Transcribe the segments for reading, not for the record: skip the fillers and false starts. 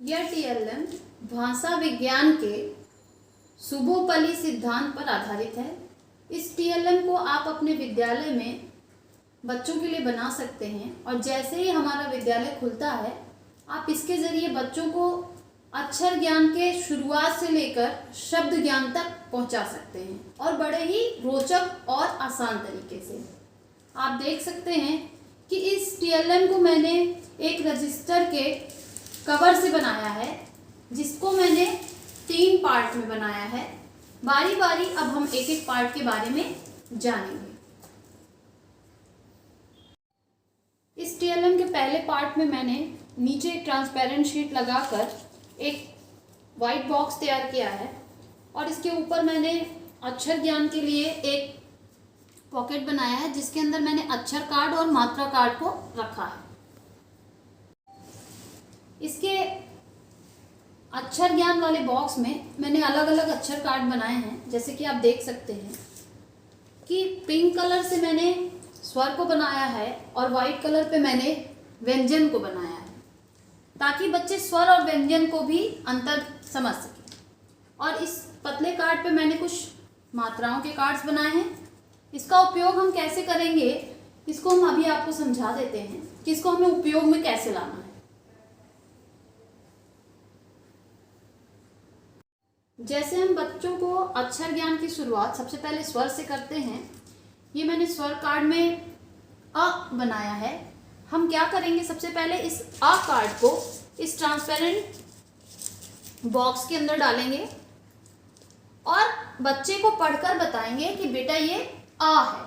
यह टीएलएम भाषा विज्ञान के शुभोपली सिद्धांत पर आधारित है। इस टीएलएम को आप अपने विद्यालय में बच्चों के लिए बना सकते हैं और जैसे ही हमारा विद्यालय खुलता है आप इसके ज़रिए बच्चों को अक्षर ज्ञान के शुरुआत से लेकर शब्द ज्ञान तक पहुंचा सकते हैं और बड़े ही रोचक और आसान तरीके से। आप देख सकते हैं कि इस टीएलएम को मैंने एक रजिस्टर के कवर से बनाया है, जिसको मैंने 3 पार्ट में बनाया है। बारी बारी अब हम एक एक पार्ट के बारे में जानेंगे। इस टीएलएम के पहले पार्ट में मैंने नीचे एक ट्रांसपेरेंट शीट लगाकर एक वाइट बॉक्स तैयार किया है और इसके ऊपर मैंने अक्षर ज्ञान के लिए एक पॉकेट बनाया है, जिसके अंदर मैंने अक्षर कार्ड और मात्रा कार्ड को रखा है। इसके अक्षर ज्ञान वाले बॉक्स में मैंने अलग अलग अक्षर कार्ड बनाए हैं, जैसे कि आप देख सकते हैं कि पिंक कलर से मैंने स्वर को बनाया है और वाइट कलर पे मैंने व्यंजन को बनाया है, ताकि बच्चे स्वर और व्यंजन को भी अंतर समझ सकें। और इस पतले कार्ड पे मैंने कुछ मात्राओं के कार्ड्स बनाए हैं। इसका उपयोग हम कैसे करेंगे, इसको हम अभी आपको समझा देते हैं कि इसको हमें उपयोग में कैसे लाना है। जैसे हम बच्चों को अक्षर ज्ञान की शुरुआत सबसे पहले स्वर से करते हैं। ये मैंने स्वर कार्ड में अ बनाया है। हम क्या करेंगे, सबसे पहले इस अ कार्ड को इस ट्रांसपेरेंट बॉक्स के अंदर डालेंगे और बच्चे को पढ़कर बताएंगे कि बेटा ये आ है।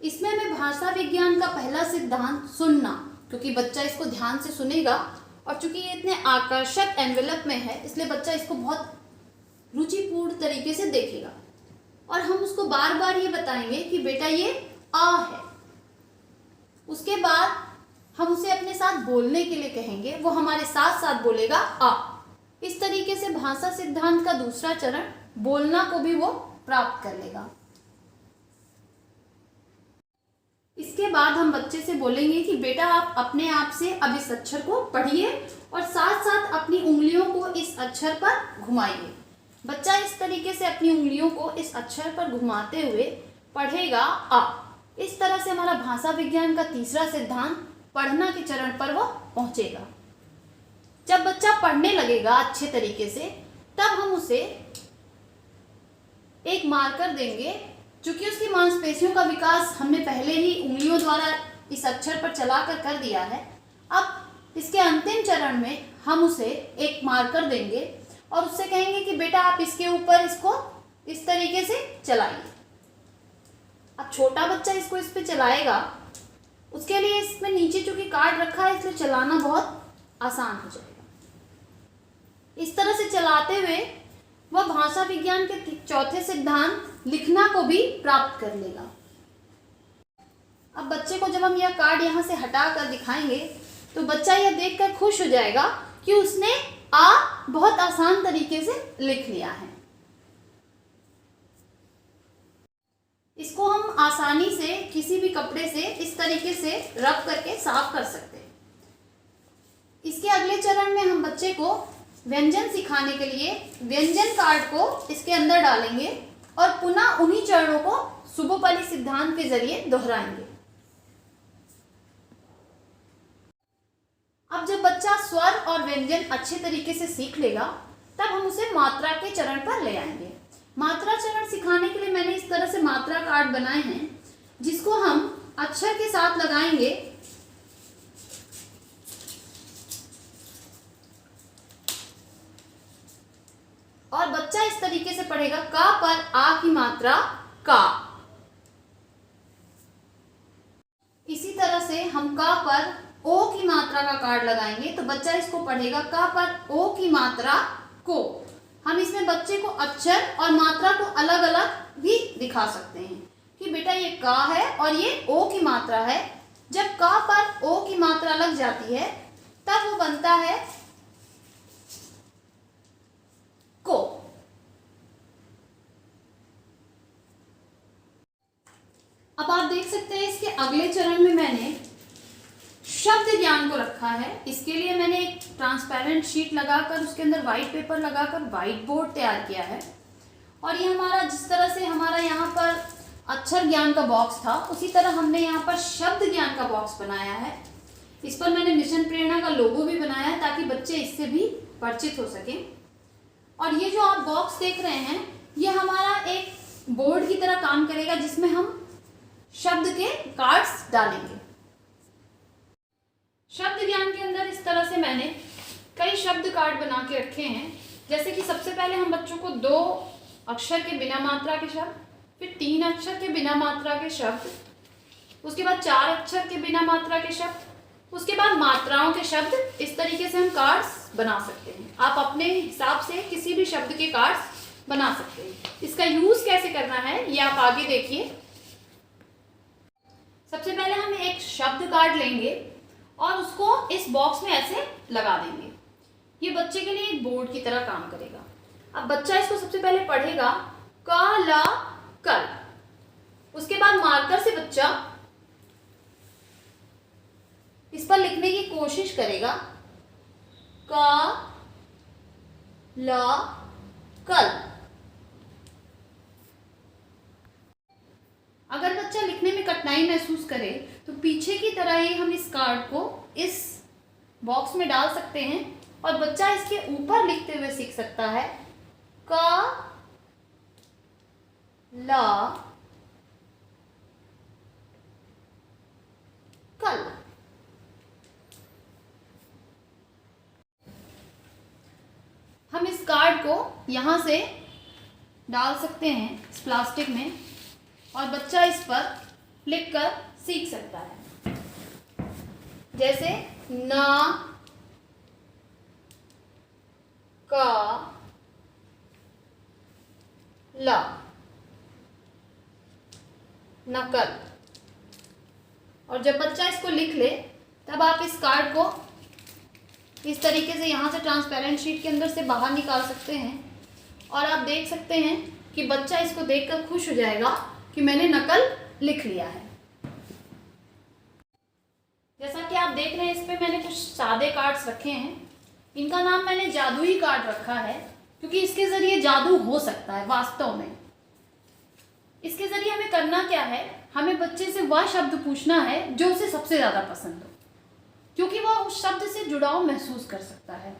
इसमें मैं भाषा विज्ञान का पहला सिद्धांत सुनना, क्योंकि बच्चा इसको ध्यान से सुनेगा और चूंकि ये इतने आकर्षक एनवेलप में है इसलिए बच्चा इसको बहुत रुचिपूर्ण तरीके से देखेगा और हम उसको बार बार ये बताएंगे कि बेटा ये आ है। उसके बाद हम उसे अपने साथ बोलने के लिए कहेंगे, वो हमारे साथ साथ बोलेगा आ। इस तरीके से भाषा सिद्धांत का दूसरा चरण बोलना को भी वो प्राप्त कर लेगा। इसके बाद हम बच्चे से बोलेंगे कि बेटा आप अपने आप से अब इस अक्षर को पढ़िए और साथ साथ अपनी उंगलियों को इस अक्षर पर घुमाइए। बच्चा इस तरीके से अपनी उंगलियों को इस अक्षर पर घुमाते हुए पढ़ेगा आ। इस तरह से हमारा भाषा विज्ञान का तीसरा सिद्धांत पढ़ना के चरण पर वो पहुंचेगा। जब बच्चा पढ़ने लगेगा अच्छे तरीके से, तब हम उसे एक मार्कर देंगे। चूंकि उसकी मांसपेशियों का विकास हमने पहले ही उंगलियों द्वारा इस अक्षर पर चलाकर कर दिया है, अब इसके अंतिम चरण में हम उसे एक मार्कर देंगे और उससे कहेंगे कि बेटा आप इसके ऊपर इसको इस तरीके से चलाइए। अब छोटा बच्चा इसको इस पे चलाएगा, उसके लिए इसमें नीचे चूंकि कार्ड रखा है इसलिए चलाना बहुत आसान हो जाएगा। इस तरह से चलाते हुए वह भाषा विज्ञान के चौथे सिद्धांत लिखना को भी प्राप्त कर लेगा। अब बच्चे को जब हम यह कार्ड यहाँ से हटा कर दिखाएंगे तो बच्चा यह देखकर खुश हो जाएगा कि उसने आ बहुत आसान तरीके से लिख लिया है। इसको हम आसानी से किसी भी कपड़े से इस तरीके से रब करके साफ कर सकते हैं। इसके अगले चरण में हम बच्चे को व्यंजन सिखाने के लिए व्यंजन कार्ड को इसके अंदर डालेंगे और पुनः उन्हीं चरणों को शुभोपली सिद्धांत के जरिए दोहराएंगे। अब जब बच्चा स्वर और व्यंजन अच्छे तरीके से सीख लेगा, तब हम उसे मात्रा के चरण पर ले आएंगे। मात्रा चरण सिखाने के लिए मैंने इस तरह से मात्रा कार्ड बनाए हैं, जिसको हम अक्षर के साथ लगाएंगे और बच्चा इस तरीके से पढ़ेगा का पर आ की मात्रा का। इसी तरह से हम का पर ओ की मात्रा का कार्ड लगाएंगे तो बच्चा इसको पढ़ेगा का पर ओ की मात्रा को। हम इसमें बच्चे को अक्षर और मात्रा को अलग अलग भी दिखा सकते हैं कि बेटा ये का है और ये ओ की मात्रा है। जब का पर ओ की मात्रा लग जाती है तब वो बनता है को। अब आप देख सकते हैं इसके अगले चरण में मैंने शब्द ज्ञान को रखा है। इसके लिए मैंने एक ट्रांसपेरेंट शीट लगाकर उसके अंदर वाइट पेपर लगाकर वाइट बोर्ड तैयार किया है। और ये हमारा जिस तरह से हमारा यहाँ पर अक्षर ज्ञान का बॉक्स था, उसी तरह हमने यहाँ पर शब्द ज्ञान का बॉक्स बनाया है। इस पर मैंने मिशन प्रेरणा का लोगो भी बनाया है ताकि बच्चे इससे भी परिचित हो सकें। और ये जो आप बॉक्स देख रहे हैं, ये हमारा एक बोर्ड की तरह काम करेगा जिसमें हम शब्द के कार्ड्स डालेंगे। शब्द ज्ञान के अंदर इस तरह से मैंने कई शब्द कार्ड बना के रखे हैं। जैसे कि सबसे पहले हम बच्चों को 2 अक्षर के बिना मात्रा के शब्द, फिर 3 अक्षर के बिना मात्रा के शब्द, उसके बाद 4 अक्षर के बिना मात्रा के शब्द, उसके बाद मात्राओं के शब्द, इस तरीके से हम कार्ड्स बना सकते हैं। आप अपने हिसाब से किसी भी शब्द के कार्ड्स बना सकते हैं। इसका यूज कैसे करना है ये आप आगे देखिए। सबसे पहले हम एक शब्द कार्ड लेंगे और उसको इस बॉक्स में ऐसे लगा देंगे। ये बच्चे के लिए एक बोर्ड की तरह काम करेगा। अब बच्चा इसको सबसे पहले पढ़ेगा क ल कल। उसके बाद मार्कर से बच्चा इस पर लिखने की कोशिश करेगा क ल कल। अगर बच्चा लिखने में कठिनाई महसूस करे तो पीछे की तरह ही हम इस कार्ड को इस बॉक्स में डाल सकते हैं और बच्चा इसके ऊपर लिखते हुए सीख सकता है क ल कल। हम इस कार्ड को यहाँ से डाल सकते हैं इस प्लास्टिक में और बच्चा इस पर लिखकर सीख सकता है। जैसे न क ल, नकल। और जब बच्चा इसको लिख ले तब आप इस कार्ड को इस तरीके से यहाँ से ट्रांसपेरेंट शीट के अंदर से बाहर निकाल सकते हैं और आप देख सकते हैं कि बच्चा इसको देखकर खुश हो जाएगा कि मैंने नकल लिख लिया है। जैसा कि आप देख रहे हैं, इस पे मैंने कुछ सादे कार्ड्स रखे हैं। इनका नाम मैंने जादुई कार्ड रखा है क्योंकि इसके जरिए जादू हो सकता है वास्तव में। इसके जरिए हमें करना क्या है, हमें बच्चे से वह शब्द पूछना है जो उसे सबसे ज़्यादा पसंद हो, क्योंकि वह उस शब्द से जुड़ाव महसूस कर सकता है।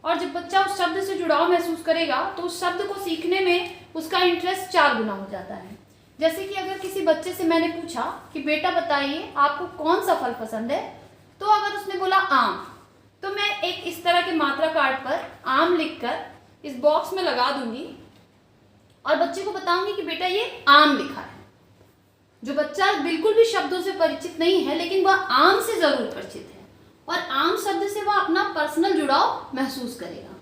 और जब बच्चा उस शब्द से जुड़ाव महसूस करेगा तो उस शब्द को सीखने में उसका इंटरेस्ट 4 गुना हो जाता है। जैसे कि अगर किसी बच्चे से मैंने पूछा कि बेटा बताइए आपको कौन सा फल पसंद है, तो अगर उसने बोला आम, तो मैं एक इस तरह के मात्रा कार्ड पर आम लिखकर इस बॉक्स में लगा दूंगी और बच्चे को बताऊंगी कि बेटा ये आम लिखा है। जो बच्चा बिल्कुल भी शब्दों से परिचित नहीं है लेकिन वह आम से जरूर परिचित है और आम शब्द से वह अपना पर्सनल जुड़ाव महसूस करेगा।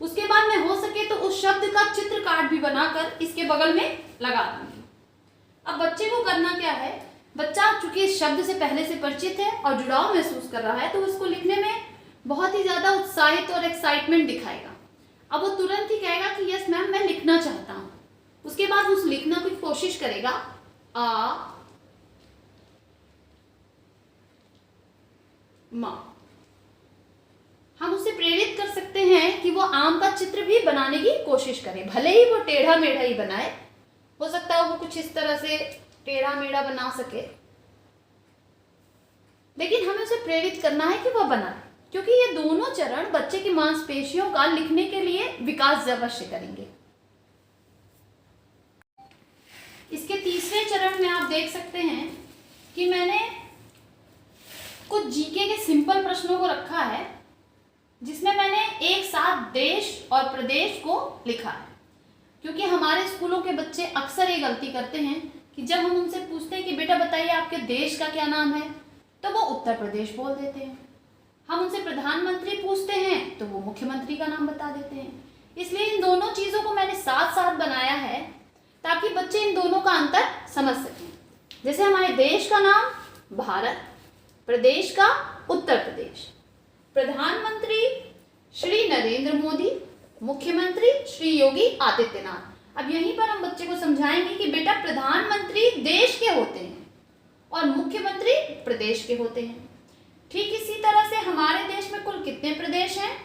उसके बाद मैं हो सके तो उस शब्द का चित्र कार्ड भी बनाकर इसके बगल में लगा दूंगी। अब बच्चे को करना क्या है, बच्चा चूंकि इस शब्द से पहले से परिचित है और जुड़ाव महसूस कर रहा है तो उसको लिखने में बहुत ही ज्यादा उत्साहित और एक्साइटमेंट दिखाएगा। अब वो तुरंत ही कहेगा कि यस मैम मैं लिखना चाहता हूँ। उसके बाद उस लिखना की कोशिश करेगा आ माँ। हम उसे प्रेरित कर सकते हैं कि वो आम का चित्र भी बनाने की कोशिश करे, भले ही वो टेढ़ा मेढ़ा ही बनाए। हो सकता है वो कुछ इस तरह से टेढ़ा मेढ़ा बना सके, लेकिन हमें उसे प्रेरित करना है कि वह बनाए, क्योंकि ये दोनों चरण बच्चे की मांसपेशियों का लिखने के लिए विकास अवश्य करेंगे। इसके तीसरे चरण में आप देख सकते हैं कि मैंने कुछ जीके के सिंपल प्रश्नों को रखा है जिसमें मैंने एक साथ देश और प्रदेश को लिखा है। क्योंकि हमारे स्कूलों के बच्चे अक्सर ये गलती करते हैं कि जब हम उनसे पूछते हैं कि बेटा बताइए आपके देश का क्या नाम है, तो वो उत्तर प्रदेश बोल देते हैं। हम उनसे प्रधानमंत्री पूछते हैं तो वो मुख्यमंत्री का नाम बता देते हैं। इसलिए इन दोनों चीज़ों को मैंने साथ साथ बनाया है ताकि बच्चे इन दोनों का अंतर समझ सकें। जैसे हमारे देश का नाम भारत, प्रदेश का उत्तर प्रदेश, प्रधानमंत्री श्री नरेंद्र मोदी, मुख्यमंत्री श्री योगी आदित्यनाथ। अब यहीं पर हम बच्चे को समझाएंगे कि बेटा प्रधानमंत्री देश के होते हैं और मुख्यमंत्री प्रदेश के होते हैं। ठीक इसी तरह से हमारे देश में कुल कितने प्रदेश हैं,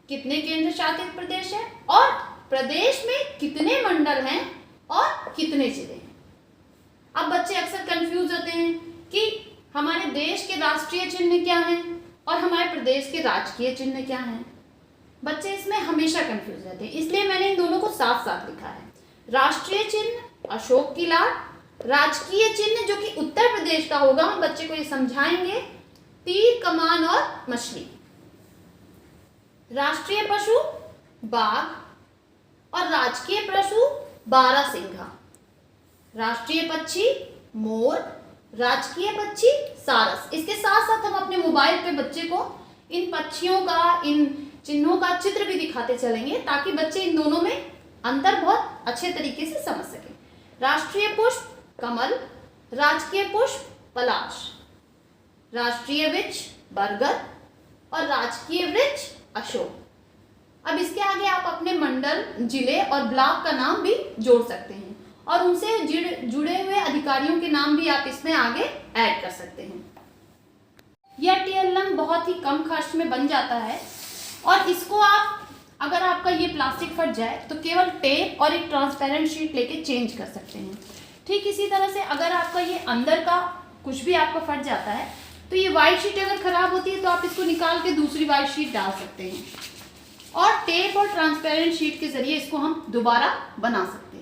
कितने केंद्र शासित प्रदेश हैं और प्रदेश में कितने मंडल हैं और कितने जिले हैं। अब बच्चे अक्सर कंफ्यूज होते हैं कि हमारे देश के राष्ट्रीय चिन्ह क्या हैं और हमारे प्रदेश के राजकीय चिन्ह क्या हैं। बच्चे इसमें हमेशा कंफ्यूज रहते हैं, इसलिए मैंने इन दोनों को साफ साफ लिखा है। राष्ट्रीय चिन्ह अशोक की लाट, राजकीय चिन्ह जो कि उत्तर प्रदेश का होगा, हम बच्चे को ये समझाएंगे, तीर कमान और मछली। राष्ट्रीय पशु बाघ और राजकीय पशु बारहसिंघा। राष्ट्रीय पक्षी मोर, राजकीय पक्षी सारस। इसके साथ साथ हम अपने मोबाइल पे बच्चे को इन पक्षियों का, इन चिन्हों का चित्र भी दिखाते चलेंगे ताकि बच्चे इन दोनों में अंतर बहुत अच्छे तरीके से समझ सकें। राष्ट्रीय पुष्प कमल, राजकीय पुष्प पलाश, राष्ट्रीय वृक्ष बरगद और राजकीय वृक्ष अशोक। अब इसके आगे आप अपने मंडल, जिले और ब्लॉक का नाम भी जोड़ सकते हैं और उनसे जुड़े हुए अधिकारियों के नाम भी आप इसमें आगे ऐड कर सकते हैं। यह टीएलएम बहुत ही कम खर्च में बन जाता है और इसको आप, अगर आपका ये प्लास्टिक फट जाए तो केवल टेप और एक ट्रांसपेरेंट शीट लेके चेंज कर सकते हैं। ठीक इसी तरह से अगर आपका ये अंदर का कुछ भी आपका फट जाता है तो ये वाइट शीट अगर खराब होती है तो आप इसको निकाल के दूसरी वाइट शीट डाल सकते हैं और टेप और ट्रांसपेरेंट शीट के जरिए इसको हम दोबारा बना सकते हैं।